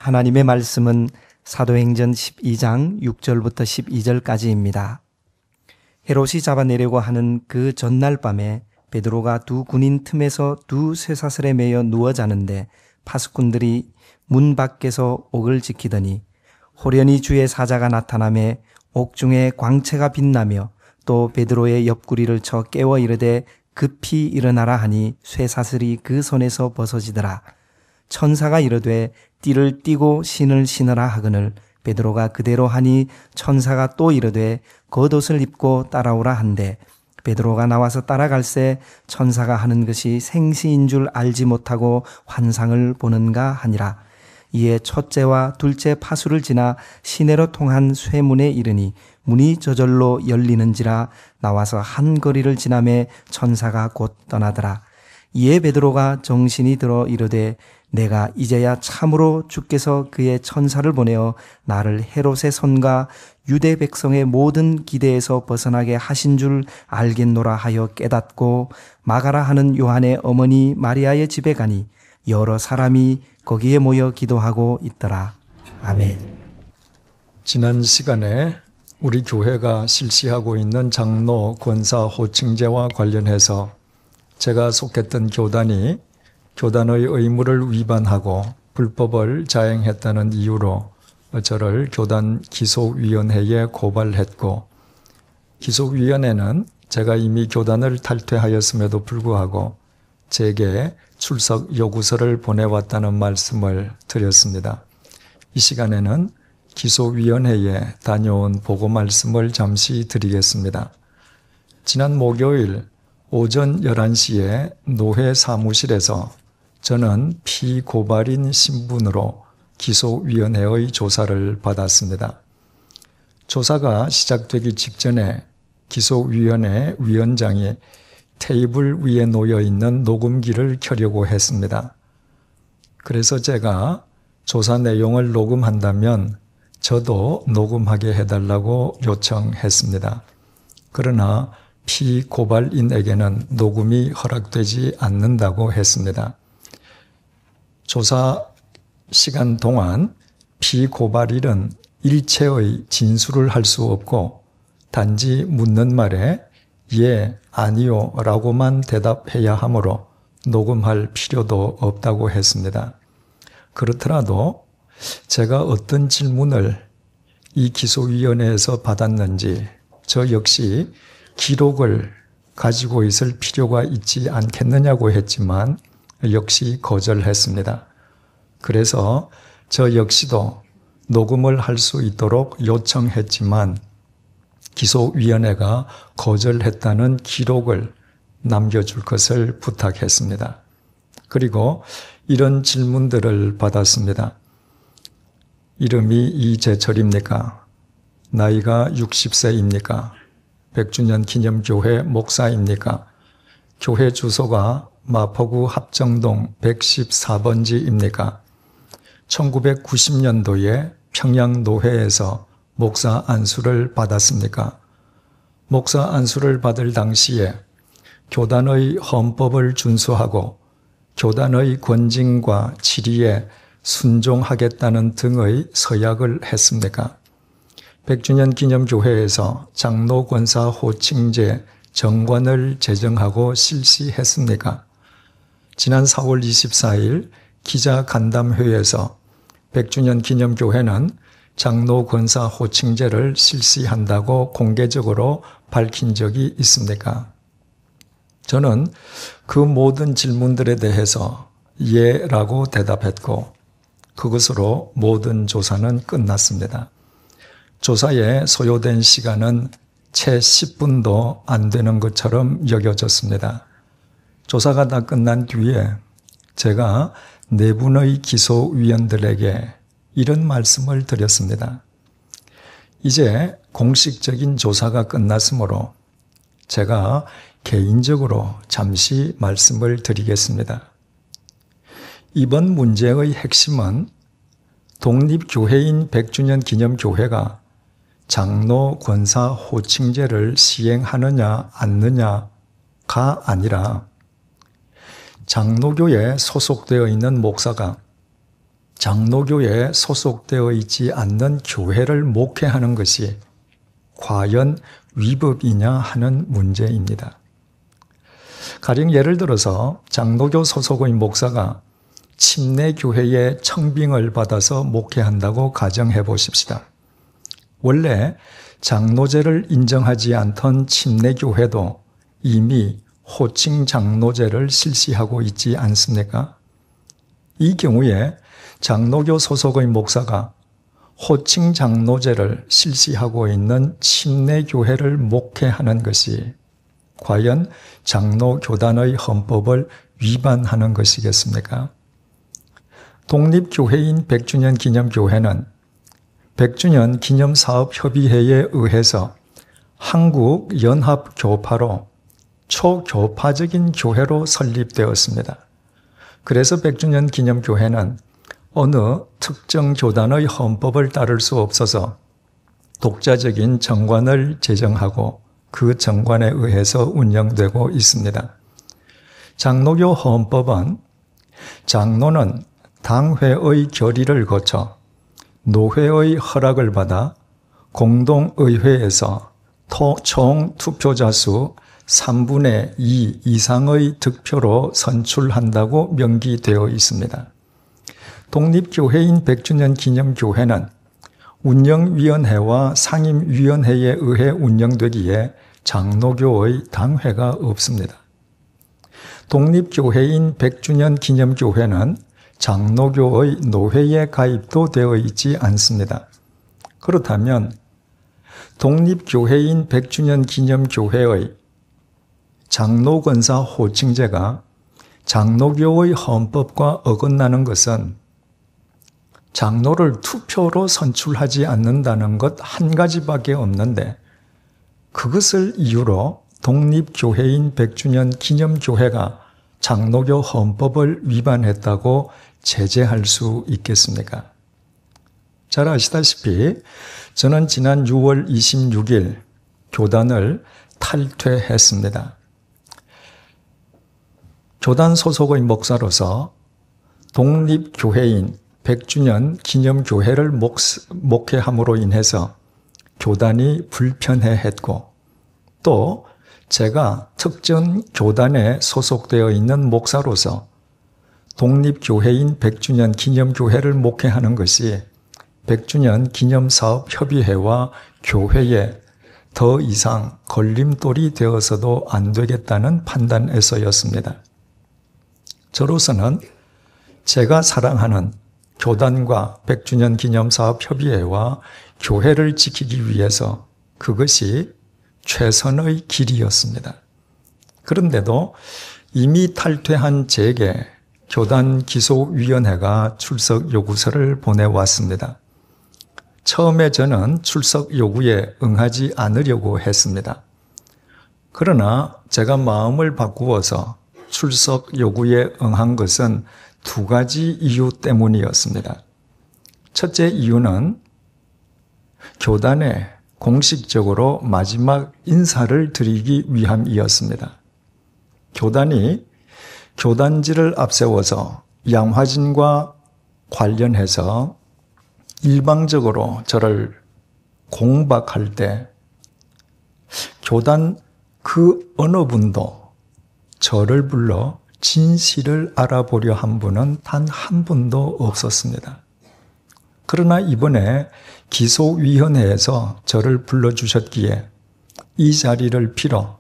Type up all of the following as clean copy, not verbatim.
하나님의 말씀은 사도행전 12장 6절부터 12절까지입니다. 헤롯이 잡아내려고 하는 그 전날 밤에 베드로가 두 군인 틈에서 두 쇠사슬에 매여 누워 자는데 파수꾼들이 문 밖에서 옥을 지키더니 호련히 주의 사자가 나타나매 옥중에 광채가 빛나며 또 베드로의 옆구리를 쳐 깨워 이르되 급히 일어나라 하니 쇠사슬이 그 손에서 벗어지더라. 천사가 이르되 띠를 띠고 신을 신으라 하거늘 베드로가 그대로 하니 천사가 또 이르되 겉옷을 입고 따라오라 한대 베드로가 나와서 따라갈새 천사가 하는 것이 생시인 줄 알지 못하고 환상을 보는가 하니라. 이에 첫째와 둘째 파수를 지나 시내로 통한 쇠문에 이르니 문이 저절로 열리는지라 나와서 한 거리를 지나매 천사가 곧 떠나더라. 이에 베드로가 정신이 들어 이르되 내가 이제야 참으로 주께서 그의 천사를 보내어 나를 헤롯의 손과 유대 백성의 모든 기대에서 벗어나게 하신 줄 알겠노라 하여 깨닫고 마가라 하는 요한의 어머니 마리아의 집에 가니 여러 사람이 거기에 모여 기도하고 있더라. 아멘. 지난 시간에 우리 교회가 실시하고 있는 장로 권사 호칭제와 관련해서 제가 속했던 교단이 교단의 의무를 위반하고 불법을 자행했다는 이유로 저를 교단 기소위원회에 고발했고, 기소위원회는 제가 이미 교단을 탈퇴하였음에도 불구하고 제게 출석 요구서를 보내왔다는 말씀을 드렸습니다. 이 시간에는 기소위원회에 다녀온 보고 말씀을 잠시 드리겠습니다. 지난 목요일 오전 11시에 노회 사무실에서 저는 피고발인 신분으로 기소위원회의 조사를 받았습니다. 조사가 시작되기 직전에 기소위원회 위원장이 테이블 위에 놓여 있는 녹음기를 켜려고 했습니다. 그래서 제가 조사 내용을 녹음한다면 저도 녹음하게 해달라고 요청했습니다. 그러나 피고발인에게는 녹음이 허락되지 않는다고 했습니다. 조사 시간 동안 피고발인은 일체의 진술을 할 수 없고 단지 묻는 말에 예, 아니요 라고만 대답해야 하므로 녹음할 필요도 없다고 했습니다. 그렇더라도 제가 어떤 질문을 이 기소위원회에서 받았는지 저 역시 기록을 가지고 있을 필요가 있지 않겠느냐고 했지만 역시 거절했습니다. 그래서 저 역시도 녹음을 할 수 있도록 요청했지만 기소위원회가 거절했다는 기록을 남겨줄 것을 부탁했습니다. 그리고 이런 질문들을 받았습니다. 이름이 이재철입니까? 나이가 60세입니까? 100주년 기념교회 목사입니까? 교회 주소가 마포구 합정동 114번지입니까? 1990년도에 평양노회에서 목사 안수를 받았습니까? 목사 안수를 받을 당시에 교단의 헌법을 준수하고 교단의 권징과 지리에 순종하겠다는 등의 서약을 했습니까? 100주년 기념교회에서 장로 권사 호칭제 정관을 제정하고 실시했습니까? 지난 4월 24일 기자간담회에서 100주년 기념교회는 장로 권사 호칭제를 실시한다고 공개적으로 밝힌 적이 있습니까? 저는 그 모든 질문들에 대해서 예라고 대답했고 그것으로 모든 조사는 끝났습니다. 조사에 소요된 시간은 채 10분도 안 되는 것처럼 여겨졌습니다. 조사가 다 끝난 뒤에 제가 네 분의 기소위원들에게 이런 말씀을 드렸습니다. 이제 공식적인 조사가 끝났으므로 제가 개인적으로 잠시 말씀을 드리겠습니다. 이번 문제의 핵심은 독립교회인 100주년 기념교회가 장로 권사 호칭제를 시행하느냐 않느냐가 아니라 장로교에 소속되어 있는 목사가 장로교에 소속되어 있지 않는 교회를 목회하는 것이 과연 위법이냐 하는 문제입니다. 가령 예를 들어서 장로교 소속의 목사가 침례교회의 청빙을 받아서 목회한다고 가정해 보십시다. 원래 장로제를 인정하지 않던 침례교회도 이미 호칭 장로제를 실시하고 있지 않습니까? 이 경우에 장로교 소속의 목사가 호칭 장로제를 실시하고 있는 침례교회를 목회하는 것이 과연 장로교단의 헌법을 위반하는 것이겠습니까? 독립교회인 100주년 기념교회는 100주년 기념사업협의회에 의해서 한국연합교파로 초교파적인 교회로 설립되었습니다. 그래서 100주년 기념교회는 어느 특정 교단의 헌법을 따를 수 없어서 독자적인 정관을 제정하고 그 정관에 의해서 운영되고 있습니다. 장로교 헌법은 장로는 당회의 결의를 거쳐 노회의 허락을 받아 공동의회에서 총 투표자 수 3분의 2 이상의 득표로 선출한다고 명기되어 있습니다. 독립교회인 100주년 기념교회는 운영위원회와 상임위원회에 의해 운영되기에 장로교의 당회가 없습니다. 독립교회인 100주년 기념교회는 장로교의 노회에 가입도 되어 있지 않습니다. 그렇다면 독립교회인 100주년 기념교회의 장로권사 호칭제가 장로교의 헌법과 어긋나는 것은 장로를 투표로 선출하지 않는다는 것 한 가지밖에 없는데 그것을 이유로 독립교회인 100주년 기념교회가 장로교 헌법을 위반했다고 제재할 수 있겠습니까? 잘 아시다시피 저는 지난 6월 26일 교단을 탈퇴했습니다. 교단 소속의 목사로서 독립교회인 100주년 기념교회를 목회함으로 인해서 교단이 불편해했고 또 제가 특정 교단에 소속되어 있는 목사로서 독립교회인 100주년 기념교회를 목회하는 것이 100주년 기념사업협의회와 교회에 더 이상 걸림돌이 되어서도 안 되겠다는 판단에서였습니다. 저로서는 제가 사랑하는 교단과 100주년 기념사업협의회와 교회를 지키기 위해서 그것이 최선의 길이었습니다. 그런데도 이미 탈퇴한 제게 교단 기소위원회가 출석 요구서를 보내왔습니다. 처음에 저는 출석 요구에 응하지 않으려고 했습니다. 그러나 제가 마음을 바꾸어서 출석 요구에 응한 것은 두 가지 이유 때문이었습니다. 첫째 이유는 교단에 공식적으로 마지막 인사를 드리기 위함이었습니다. 교단이 교단지를 앞세워서 양화진과 관련해서 일방적으로 저를 공박할 때 교단 그 어느 분도 저를 불러 진실을 알아보려 한 분은 단 한 분도 없었습니다. 그러나 이번에 기소위원회에서 저를 불러주셨기에 이 자리를 빌어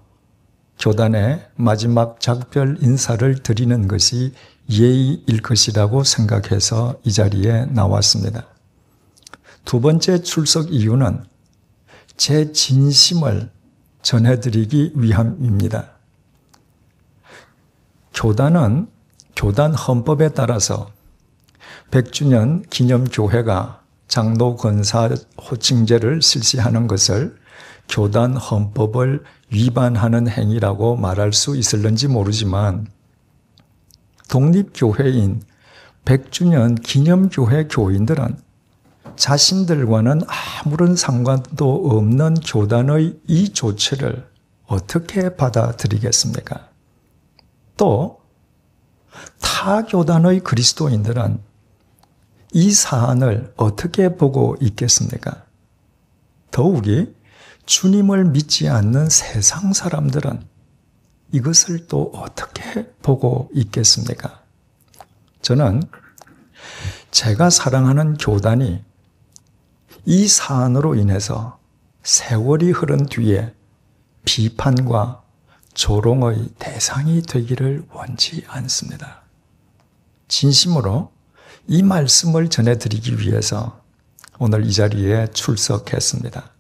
교단의 마지막 작별 인사를 드리는 것이 예의일 것이라고 생각해서 이 자리에 나왔습니다. 두 번째 출석 이유는 제 진심을 전해드리기 위함입니다. 교단은 교단 헌법에 따라서 100주년 기념교회가 장로 권사 호칭제를 실시하는 것을 교단 헌법을 위반하는 행위라고 말할 수 있을는지 모르지만 독립교회인 100주년 기념교회 교인들은 자신들과는 아무런 상관도 없는 교단의 이 조치를 어떻게 받아들이겠습니까? 또 타 교단의 그리스도인들은 이 사안을 어떻게 보고 있겠습니까? 더욱이 주님을 믿지 않는 세상 사람들은 이것을 또 어떻게 보고 있겠습니까? 저는 제가 사랑하는 교단이 이 사안으로 인해서 세월이 흐른 뒤에 비판과 조롱의 대상이 되기를 원치 않습니다. 진심으로 이 말씀을 전해드리기 위해서 오늘 이 자리에 출석했습니다.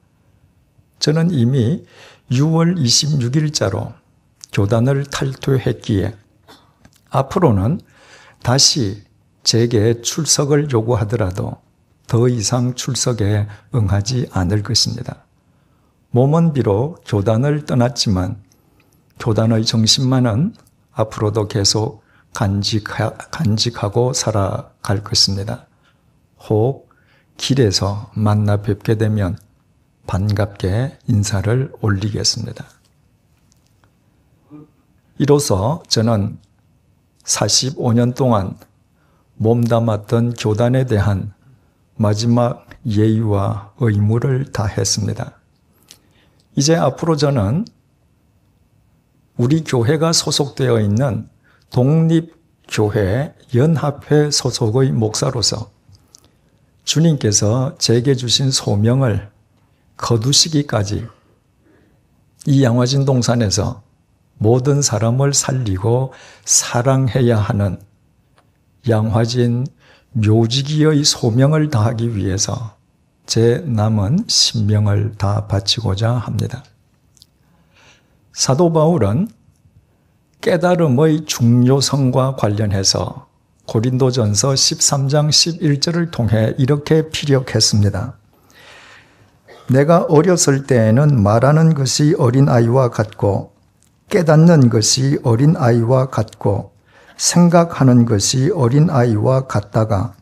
저는 이미 6월 26일자로 교단을 탈퇴했기에 앞으로는 다시 제게 출석을 요구하더라도 더 이상 출석에 응하지 않을 것입니다. 몸은 비록 교단을 떠났지만 교단의 정신만은 앞으로도 계속 간직하고 살아갈 것입니다. 혹 길에서 만나 뵙게 되면 반갑게 인사를 올리겠습니다. 이로써 저는 45년 동안 몸담았던 교단에 대한 마지막 예의와 의무를 다했습니다. 이제 앞으로 저는 우리 교회가 소속되어 있는 독립교회 연합회 소속의 목사로서 주님께서 제게 주신 소명을 거두시기까지 이 양화진 동산에서 모든 사람을 살리고 사랑해야 하는 양화진 묘지기의 소명을 다하기 위해서 제 남은 신명을 다 바치고자 합니다. 사도 바울은 깨달음의 중요성과 관련해서 고린도전서 13장 11절을 통해 이렇게 피력했습니다. 내가 어렸을 때에는 말하는 것이 어린아이와 같고 깨닫는 것이 어린아이와 같고 생각하는 것이 어린아이와 같다가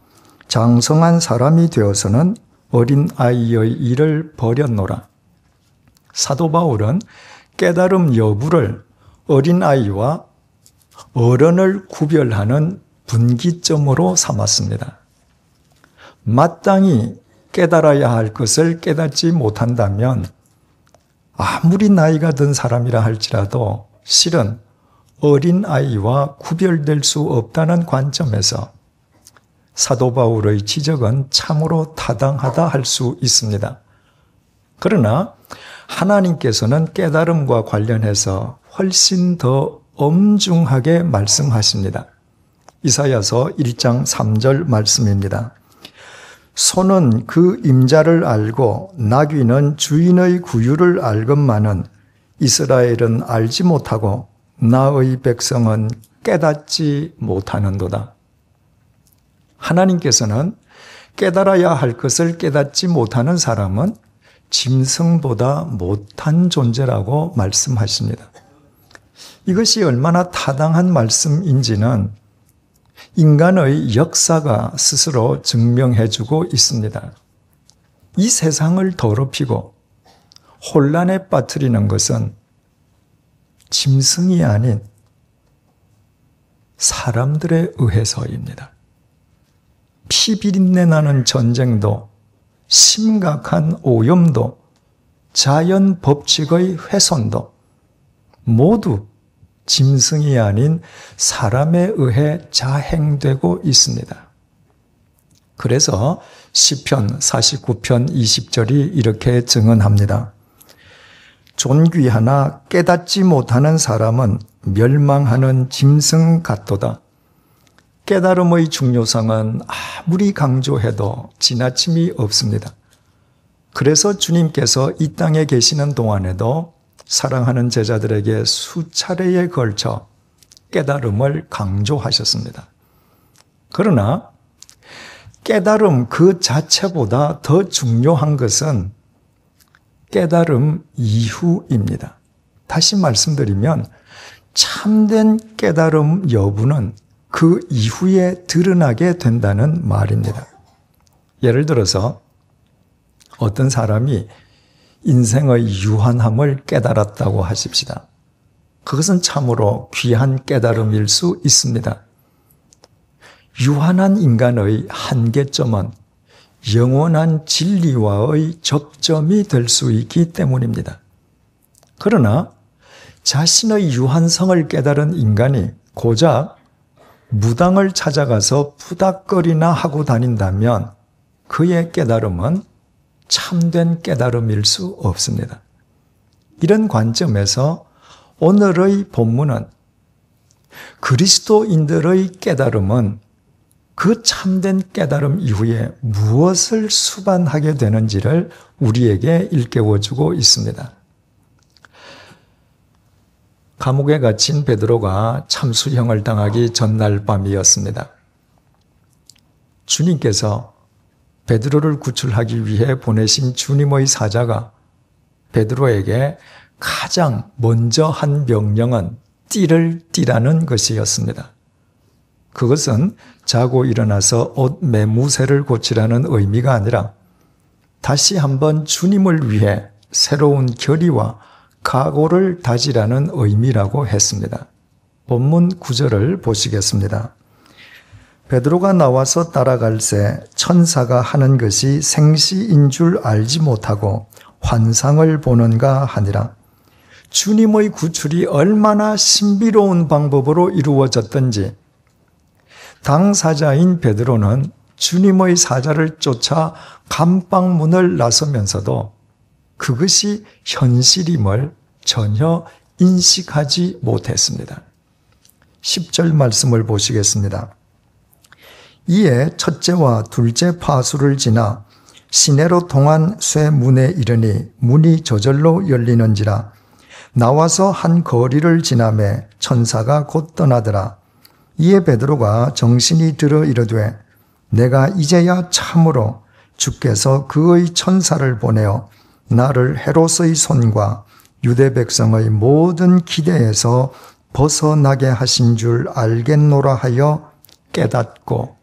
장성한 사람이 되어서는 어린아이의 일을 버렸노라. 사도 바울은 깨달음 여부를 어린아이와 어른을 구별하는 분기점으로 삼았습니다. 마땅히 깨달아야 할 것을 깨닫지 못한다면 아무리 나이가 든 사람이라 할지라도 실은 어린아이와 구별될 수 없다는 관점에서 사도 바울의 지적은 참으로 타당하다 할 수 있습니다. 그러나 하나님께서는 깨달음과 관련해서 훨씬 더 엄중하게 말씀하십니다. 이사야서 1장 3절 말씀입니다. 소는 그 임자를 알고 나귀는 주인의 구유를 알건만은 이스라엘은 알지 못하고 나의 백성은 깨닫지 못하는도다. 하나님께서는 깨달아야 할 것을 깨닫지 못하는 사람은 짐승보다 못한 존재라고 말씀하십니다. 이것이 얼마나 타당한 말씀인지는 인간의 역사가 스스로 증명해주고 있습니다. 이 세상을 더럽히고 혼란에 빠뜨리는 것은 짐승이 아닌 사람들에 의해서입니다. 피비린내 나는 전쟁도 심각한 오염도 자연 법칙의 훼손도 모두 짐승이 아닌 사람에 의해 자행되고 있습니다. 그래서 시편 49편 20절이 이렇게 증언합니다. 존귀하나 깨닫지 못하는 사람은 멸망하는 짐승 같도다. 깨달음의 중요성은 아무리 강조해도 지나침이 없습니다. 그래서 주님께서 이 땅에 계시는 동안에도 사랑하는 제자들에게 수차례에 걸쳐 깨달음을 강조하셨습니다. 그러나 깨달음 그 자체보다 더 중요한 것은 깨달음 이후입니다. 다시 말씀드리면 참된 깨달음 여부는 그 이후에 드러나게 된다는 말입니다. 예를 들어서 어떤 사람이 인생의 유한함을 깨달았다고 하십시다. 그것은 참으로 귀한 깨달음일 수 있습니다. 유한한 인간의 한계점은 영원한 진리와의 접점이 될 수 있기 때문입니다. 그러나 자신의 유한성을 깨달은 인간이 고작 무당을 찾아가서 푸닥거리나 하고 다닌다면 그의 깨달음은 참된 깨달음일 수 없습니다. 이런 관점에서 오늘의 본문은 그리스도인들의 깨달음은 그 참된 깨달음 이후에 무엇을 수반하게 되는지를 우리에게 일깨워주고 있습니다. 감옥에 갇힌 베드로가 참수형을 당하기 전날 밤이었습니다. 주님께서 베드로를 구출하기 위해 보내신 주님의 사자가 베드로에게 가장 먼저 한 명령은 띠를 띠라는 것이었습니다. 그것은 자고 일어나서 옷 매무새를 고치라는 의미가 아니라 다시 한번 주님을 위해 새로운 결의와 각오를 다지라는 의미라고 했습니다. 본문 9절을 보시겠습니다. 베드로가 나와서 따라갈새 천사가 하는 것이 생시인 줄 알지 못하고 환상을 보는가 하니라. 주님의 구출이 얼마나 신비로운 방법으로 이루어졌던지 당사자인 베드로는 주님의 사자를 쫓아 감방문을 나서면서도 그것이 현실임을 전혀 인식하지 못했습니다. 10절 말씀을 보시겠습니다. 이에 첫째와 둘째 파수를 지나 시내로 통한 쇠문에 이르니 문이 저절로 열리는지라. 나와서 한 거리를 지나매 천사가 곧 떠나더라. 이에 베드로가 정신이 들어 이르되 내가 이제야 참으로 주께서 그의 천사를 보내어 나를 헤롯의 손과 유대 백성의 모든 기대에서 벗어나게 하신 줄 알겠노라 하여 깨닫고.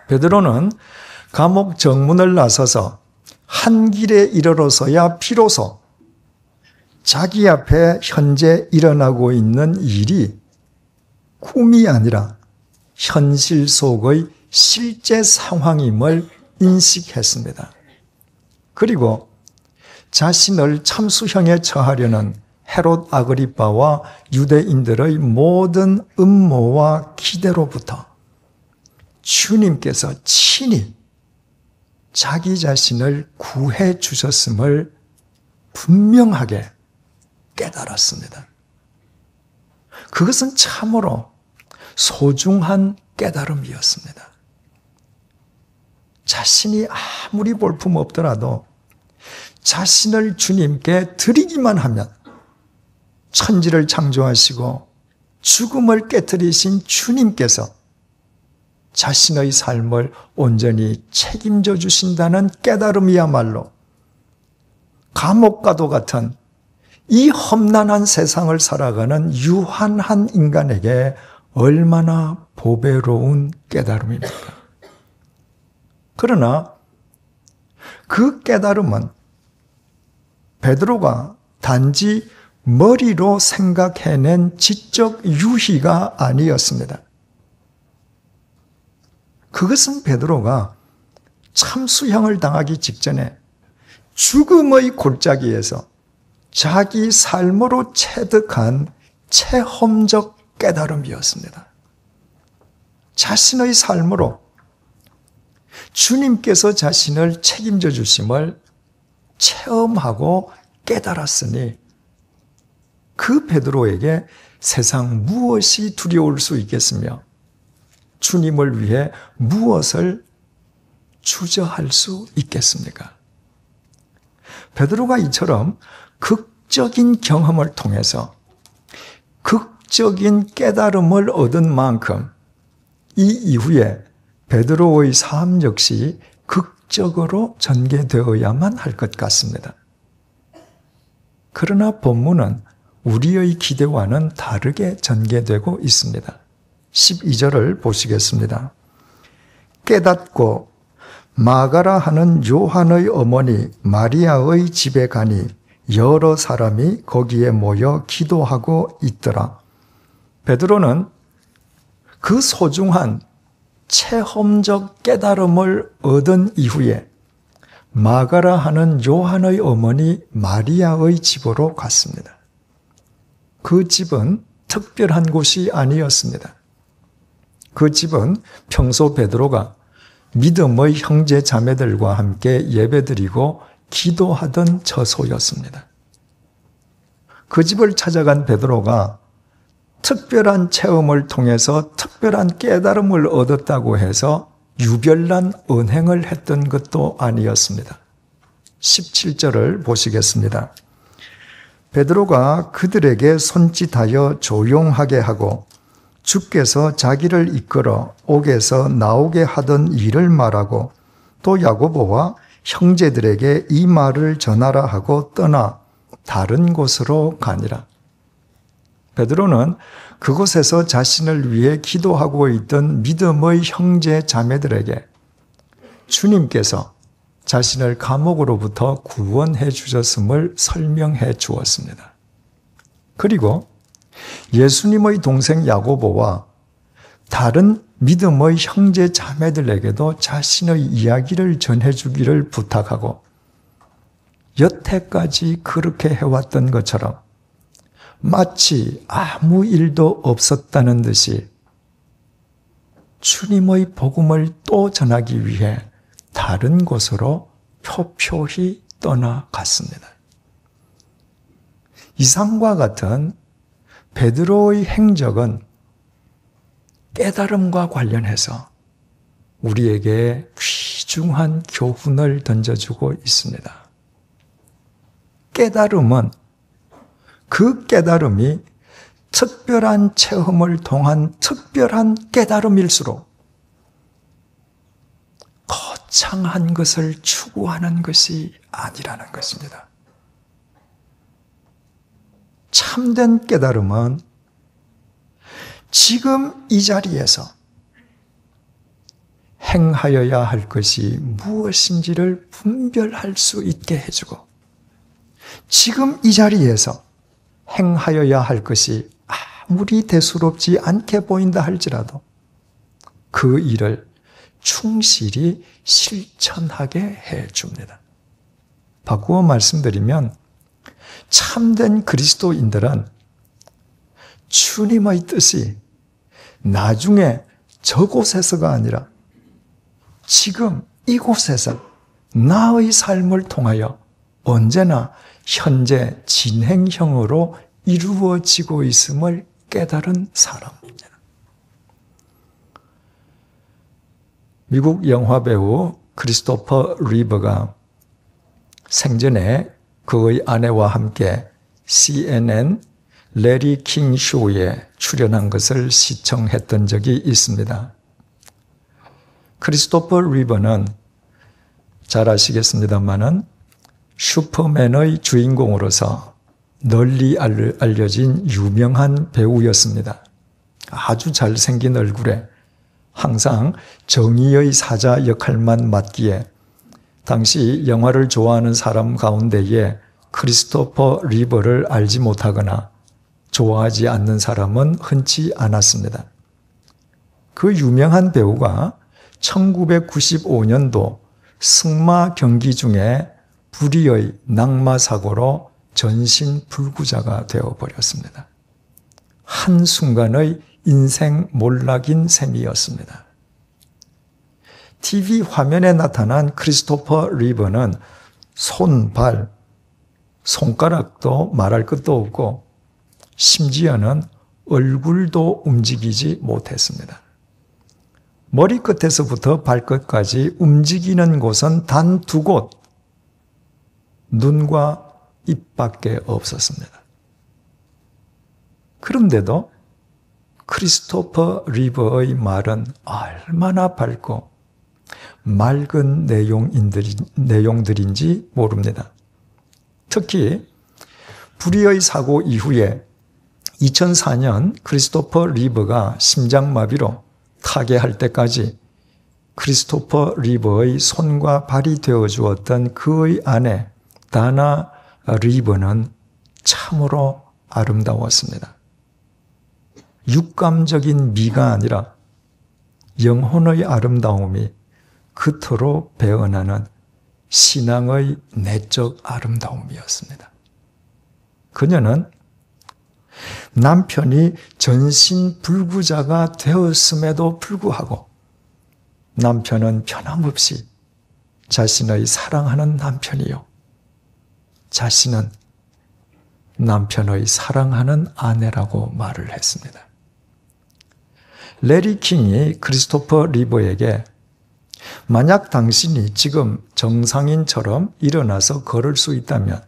베드로는 감옥 정문을 나서서 한 길에 이르러서야 비로소 자기 앞에 현재 일어나고 있는 일이 꿈이 아니라 현실 속의 실제 상황임을 인식했습니다. 그리고 자신을 참수형에 처하려는 헤롯 아그리빠와 유대인들의 모든 음모와 기대로부터 주님께서 친히 자기 자신을 구해 주셨음을 분명하게 깨달았습니다. 그것은 참으로 소중한 깨달음이었습니다. 자신이 아무리 볼품없더라도 자신을 주님께 드리기만 하면 천지를 창조하시고 죽음을 깨뜨리신 주님께서 자신의 삶을 온전히 책임져 주신다는 깨달음이야말로 감옥과도 같은 이 험난한 세상을 살아가는 유한한 인간에게 얼마나 보배로운 깨달음입니까? 그러나 그 깨달음은 베드로가 단지 머리로 생각해낸 지적 유희가 아니었습니다. 그것은 베드로가 참수형을 당하기 직전에 죽음의 골짜기에서 자기 삶으로 체득한 체험적 깨달음이었습니다. 자신의 삶으로 주님께서 자신을 책임져 주심을 체험하고 깨달았으니 그 베드로에게 세상 무엇이 두려울 수 있겠으며 주님을 위해 무엇을 주저할 수 있겠습니까? 베드로가 이처럼 극적인 경험을 통해서 극적인 깨달음을 얻은 만큼 이 이후에 베드로의 삶 역시 극적으로 전개되어야만 할 것 같습니다. 그러나 본문은 우리의 기대와는 다르게 전개되고 있습니다. 12절을 보시겠습니다. 깨닫고 마가라 하는 요한의 어머니 마리아의 집에 가니 여러 사람이 거기에 모여 기도하고 있더라. 베드로는 그 소중한 체험적 깨달음을 얻은 이후에 마가라 하는 요한의 어머니 마리아의 집으로 갔습니다. 그 집은 특별한 곳이 아니었습니다. 그 집은 평소 베드로가 믿음의 형제 자매들과 함께 예배드리고 기도하던 처소였습니다. 그 집을 찾아간 베드로가 특별한 체험을 통해서 특별한 깨달음을 얻었다고 해서 유별난 언행을 했던 것도 아니었습니다. 17절을 보시겠습니다. 베드로가 그들에게 손짓하여 조용하게 하고 주께서 자기를 이끌어 옥에서 나오게 하던 일을 말하고 또 야고보와 형제들에게 이 말을 전하라 하고 떠나 다른 곳으로 가니라. 베드로는 그곳에서 자신을 위해 기도하고 있던 믿음의 형제 자매들에게 주님께서 자신을 감옥으로부터 구원해 주셨음을 설명해 주었습니다. 그리고 예수님의 동생 야고보와 다른 믿음의 형제 자매들에게도 자신의 이야기를 전해주기를 부탁하고 여태까지 그렇게 해왔던 것처럼 마치 아무 일도 없었다는 듯이 주님의 복음을 또 전하기 위해 다른 곳으로 표표히 떠나갔습니다. 이상과 같은 베드로의 행적은 깨달음과 관련해서 우리에게 귀중한 교훈을 던져주고 있습니다. 깨달음은 그 깨달음이 특별한 체험을 통한 특별한 깨달음일수록 거창한 것을 추구하는 것이 아니라는 것입니다. 참된 깨달음은 지금 이 자리에서 행하여야 할 것이 무엇인지를 분별할 수 있게 해주고 지금 이 자리에서 행하여야 할 것이 아무리 대수롭지 않게 보인다 할지라도 그 일을 충실히 실천하게 해줍니다. 바꾸어 말씀드리면 참된 그리스도인들은 주님의 뜻이 나중에 저곳에서가 아니라 지금 이곳에서 나의 삶을 통하여 언제나 현재 진행형으로 이루어지고 있음을 깨달은 사람입니다. 미국 영화배우 크리스토퍼 리버가 생전에 그의 아내와 함께 CNN 레리 킹 쇼에 출연한 것을 시청했던 적이 있습니다. 크리스토퍼 리버는 잘 아시겠습니다만은 슈퍼맨의 주인공으로서 널리 알려진 유명한 배우였습니다. 아주 잘생긴 얼굴에 항상 정의의 사자 역할만 맡기에 당시 영화를 좋아하는 사람 가운데에 크리스토퍼 리버를 알지 못하거나 좋아하지 않는 사람은 흔치 않았습니다. 그 유명한 배우가 1995년도 승마 경기 중에 불의의 낙마 사고로 전신 불구자가 되어버렸습니다. 한순간의 인생 몰락인 셈이었습니다. TV 화면에 나타난 크리스토퍼 리버는 손, 발, 손가락도 말할 것도 없고 심지어는 얼굴도 움직이지 못했습니다. 머리끝에서부터 발끝까지 움직이는 곳은 단 2곳, 눈과 입밖에 없었습니다. 그런데도 크리스토퍼 리버의 말은 얼마나 밝고 맑은 내용들인지 모릅니다. 특히 불의의 사고 이후에 2004년 크리스토퍼 리버가 심장마비로 타계할 때까지 크리스토퍼 리버의 손과 발이 되어주었던 그의 아내 다나 리버는 참으로 아름다웠습니다. 육감적인 미가 아니라 영혼의 아름다움이 그토록 배어나는 신앙의 내적 아름다움이었습니다. 그녀는 남편이 전신불구자가 되었음에도 불구하고 남편은 변함없이 자신의 사랑하는 남편이요, 자신은 남편의 사랑하는 아내라고 말을 했습니다. 레리 킹이 크리스토퍼 리버에게 만약 당신이 지금 정상인처럼 일어나서 걸을 수 있다면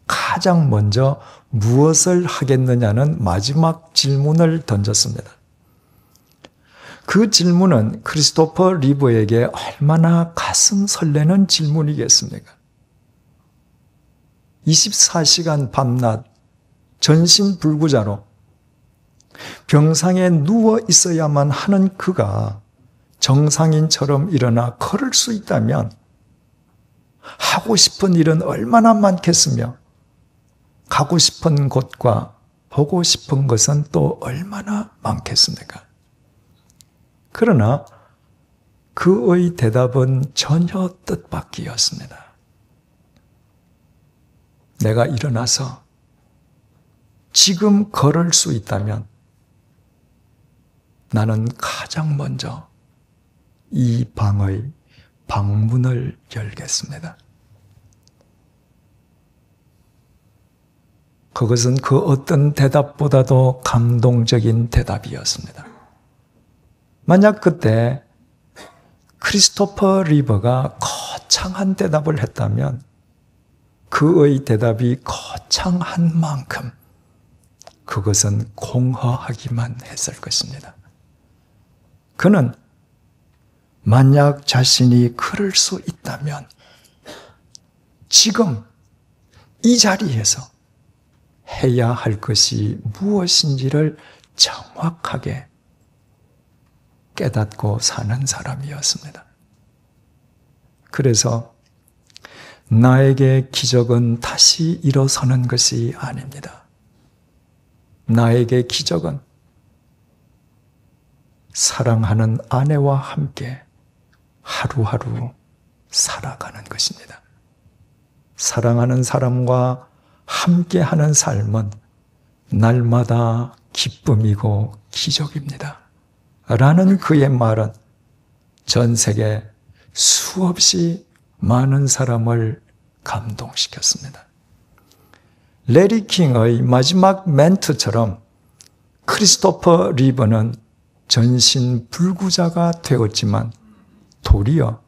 가장 먼저 무엇을 하겠느냐는 마지막 질문을 던졌습니다. 그 질문은 크리스토퍼 리버에게 얼마나 가슴 설레는 질문이겠습니까? 24시간 밤낮 전신불구자로 병상에 누워 있어야만 하는 그가 정상인처럼 일어나 걸을 수 있다면 하고 싶은 일은 얼마나 많겠으며 가고 싶은 곳과 보고 싶은 것은 또 얼마나 많겠습니까? 그러나 그의 대답은 전혀 뜻밖이었습니다. 내가 일어나서 지금 걸을 수 있다면 나는 가장 먼저 이 방의 방문을 열겠습니다. 그것은 그 어떤 대답보다도 감동적인 대답이었습니다. 만약 그때 크리스토퍼 리버가 거창한 대답을 했다면 그의 대답이 거창한 만큼 그것은 공허하기만 했을 것입니다. 그는 만약 자신이 그럴 수 있다면 지금 이 자리에서 해야 할 것이 무엇인지를 정확하게 깨닫고 사는 사람이었습니다. 그래서 나에게 기적은 다시 일어서는 것이 아닙니다. 나에게 기적은 사랑하는 아내와 함께 하루하루 살아가는 것입니다. 사랑하는 사람과 함께하는 삶은 날마다 기쁨이고 기적입니다. 라는 그의 말은 전 세계 수없이 많은 사람을 감동시켰습니다. 레리 킹의 마지막 멘트처럼 크리스토퍼 리버는 전신불구자가 되었지만 도리어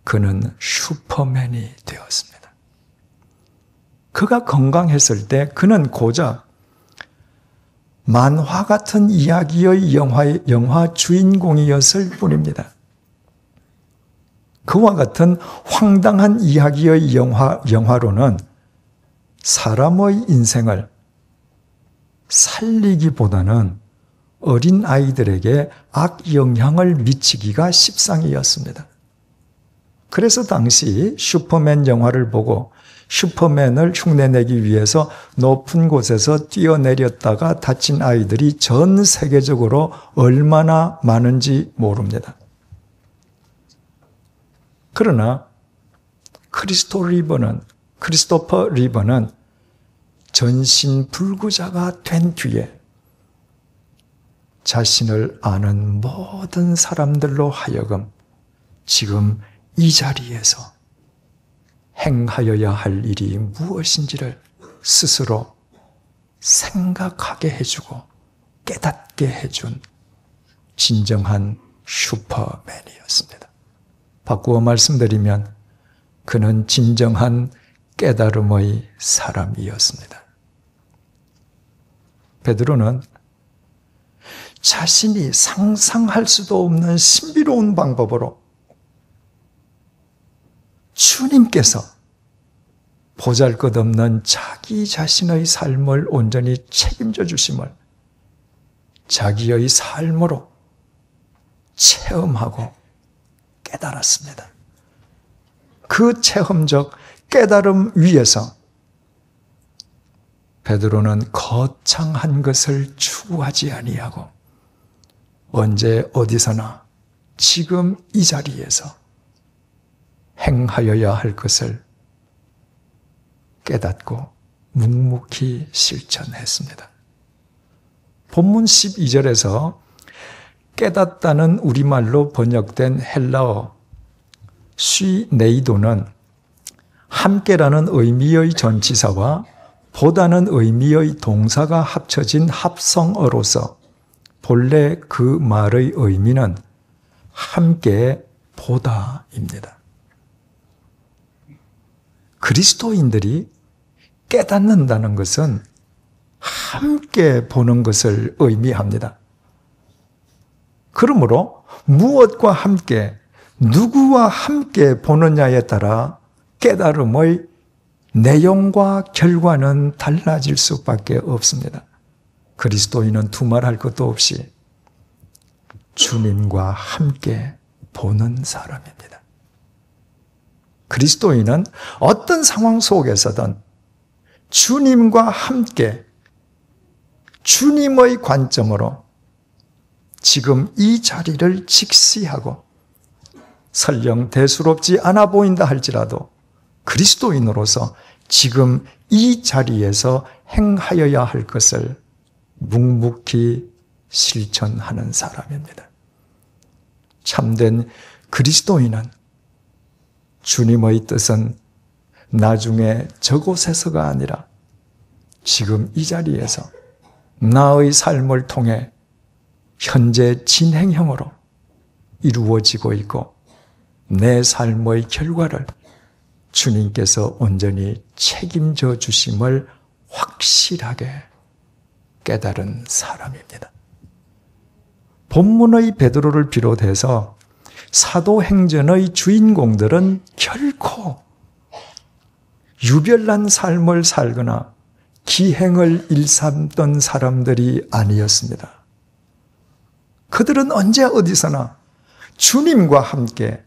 그는 슈퍼맨이 되었습니다. 그가 건강했을 때 그는 고작 만화 같은 이야기의 영화 주인공이었을 뿐입니다. 그와 같은 황당한 이야기의 영화로는 사람의 인생을 살리기보다는 어린 아이들에게 악영향을 미치기가 십상이었습니다. 그래서 당시 슈퍼맨 영화를 보고 슈퍼맨을 흉내내기 위해서 높은 곳에서 뛰어내렸다가 다친 아이들이 전 세계적으로 얼마나 많은지 모릅니다. 그러나 크리스토퍼 리버는 전신불구자가 된 뒤에 자신을 아는 모든 사람들로 하여금 지금 이 자리에서 행하여야 할 일이 무엇인지를 스스로 생각하게 해주고 깨닫게 해준 진정한 슈퍼맨이었습니다. 바꾸어 말씀드리면 그는 진정한 깨달음의 사람이었습니다. 베드로는 자신이 상상할 수도 없는 신비로운 방법으로 주님께서 보잘것없는 자기 자신의 삶을 온전히 책임져 주심을 자기의 삶으로 체험하고 깨달았습니다. 그 체험적 깨달음 위에서 베드로는 거창한 것을 추구하지 아니하고 언제 어디서나 지금 이 자리에서 행하여야 할 것을 깨닫고 묵묵히 실천했습니다. 본문 12절에서 깨닫다는 우리말로 번역된 헬라어 쉬네이도는 함께라는 의미의 전치사와 보다는 의미의 동사가 합쳐진 합성어로서 본래 그 말의 의미는 함께 보다입니다. 그리스도인들이 깨닫는다는 것은 함께 보는 것을 의미합니다. 그러므로 무엇과 함께, 누구와 함께 보느냐에 따라 깨달음의 내용과 결과는 달라질 수밖에 없습니다. 그리스도인은 두말할 것도 없이 주님과 함께 보는 사람입니다. 그리스도인은 어떤 상황 속에서든 주님과 함께 주님의 관점으로 지금 이 자리를 직시하고 설령 대수롭지 않아 보인다 할지라도 그리스도인으로서 지금 이 자리에서 행하여야 할 것을 묵묵히 실천하는 사람입니다. 참된 그리스도인은 주님의 뜻은 나중에 저곳에서가 아니라 지금 이 자리에서 나의 삶을 통해 현재 진행형으로 이루어지고 있고 내 삶의 결과를 주님께서 온전히 책임져 주심을 확실하게 깨달은 사람입니다. 본문의 베드로를 비롯해서 사도행전의 주인공들은 결코 유별난 삶을 살거나 기행을 일삼던 사람들이 아니었습니다. 그들은 언제 어디서나 주님과 함께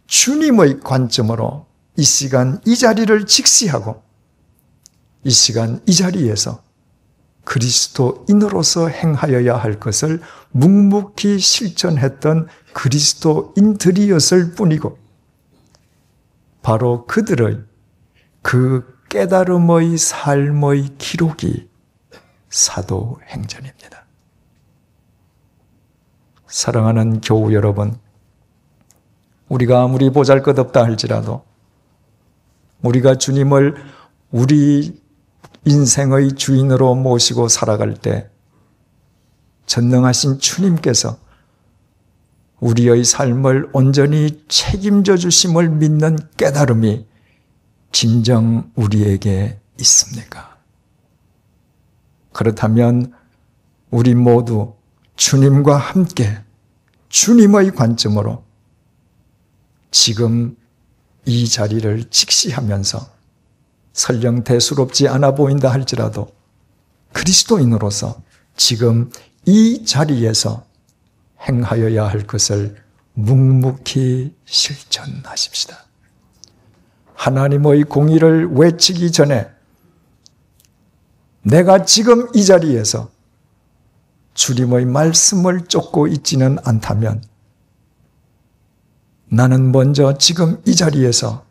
주님의 관점으로 이 시간 이 자리를 직시하고 이 시간 이 자리에서 그리스도인으로서 행하여야 할 것을 묵묵히 실천했던 그리스도인들이었을 뿐이고 바로 그들의 그 깨달음의 삶의 기록이 사도행전입니다. 사랑하는 교우 여러분, 우리가 아무리 보잘것없다 할지라도 우리가 주님을 우리 인생의 주인으로 모시고 살아갈 때 전능하신 주님께서 우리의 삶을 온전히 책임져 주심을 믿는 깨달음이 진정 우리에게 있습니까? 그렇다면 우리 모두 주님과 함께 주님의 관점으로 지금 이 자리를 직시하면서 설령 대수롭지 않아 보인다 할지라도 그리스도인으로서 지금 이 자리에서 행하여야 할 것을 묵묵히 실천하십시다. 하나님의 공의를 외치기 전에 내가 지금 이 자리에서 주님의 말씀을 쫓고 있지는 않다면 나는 먼저 지금 이 자리에서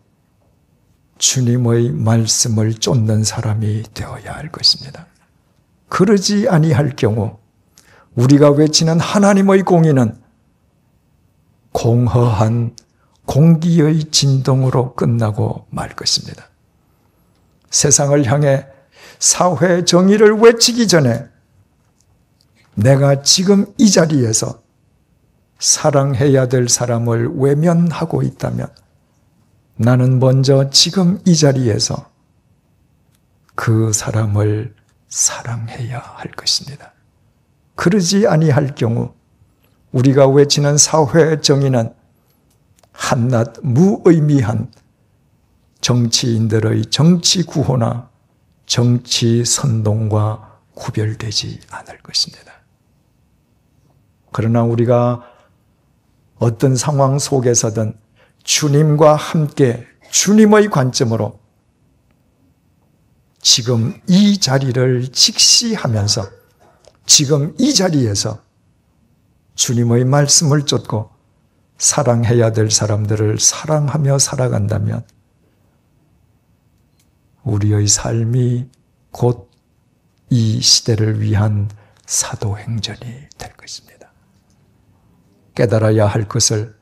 주님의 말씀을 쫓는 사람이 되어야 할 것입니다. 그러지 아니할 경우 우리가 외치는 하나님의 공의는 공허한 공기의 진동으로 끝나고 말 것입니다. 세상을 향해 사회 정의를 외치기 전에 내가 지금 이 자리에서 사랑해야 될 사람을 외면하고 있다면 나는 먼저 지금 이 자리에서 그 사람을 사랑해야 할 것입니다. 그러지 아니할 경우 우리가 외치는 사회 정의는 한낱 무의미한 정치인들의 정치 구호나 정치 선동과 구별되지 않을 것입니다. 그러나 우리가 어떤 상황 속에서든 주님과 함께 주님의 관점으로 지금 이 자리를 직시하면서 지금 이 자리에서 주님의 말씀을 쫓고 사랑해야 될 사람들을 사랑하며 살아간다면 우리의 삶이 곧 이 시대를 위한 사도행전이 될 것입니다. 깨달아야 할 것을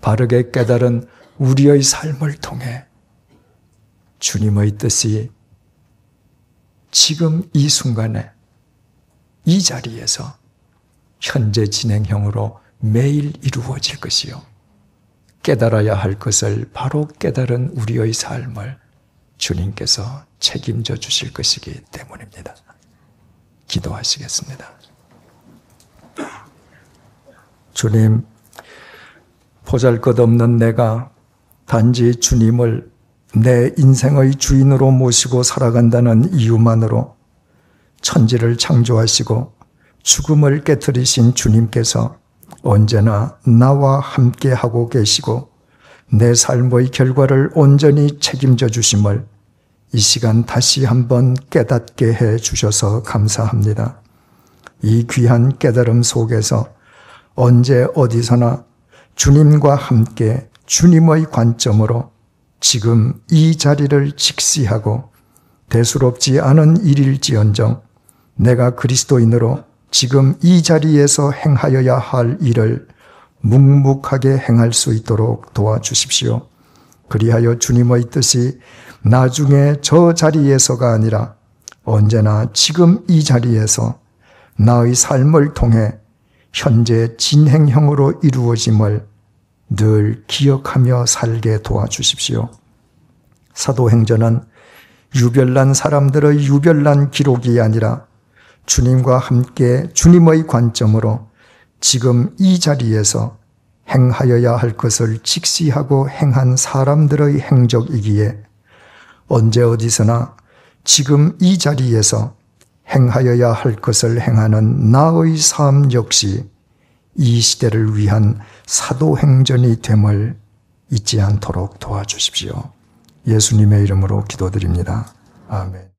바르게 깨달은 우리의 삶을 통해 주님의 뜻이 지금 이 순간에 이 자리에서 현재 진행형으로 매일 이루어질 것이요. 깨달아야 할 것을 바로 깨달은 우리의 삶을 주님께서 책임져 주실 것이기 때문입니다. 기도하시겠습니다. 주님, 보잘것없는 내가 단지 주님을 내 인생의 주인으로 모시고 살아간다는 이유만으로 천지를 창조하시고 죽음을 깨뜨리신 주님께서 언제나 나와 함께 하고 계시고 내 삶의 결과를 온전히 책임져 주심을 이 시간 다시 한번 깨닫게 해 주셔서 감사합니다. 이 귀한 깨달음 속에서 언제 어디서나 주님과 함께 주님의 관점으로 지금 이 자리를 직시하고 대수롭지 않은 일일지언정 내가 그리스도인으로 지금 이 자리에서 행하여야 할 일을 묵묵하게 행할 수 있도록 도와주십시오. 그리하여 주님의 뜻이 나중에 저 자리에서가 아니라 언제나 지금 이 자리에서 나의 삶을 통해 현재 진행형으로 이루어짐을 늘 기억하며 살게 도와주십시오. 사도행전은 유별난 사람들의 유별난 기록이 아니라 주님과 함께 주님의 관점으로 지금 이 자리에서 행하여야 할 것을 직시하고 행한 사람들의 행적이기에 언제 어디서나 지금 이 자리에서 행하여야 할 것을 행하는 나의 삶 역시 이 시대를 위한 사도행전이 됨을 잊지 않도록 도와주십시오. 예수님의 이름으로 기도드립니다. 아멘.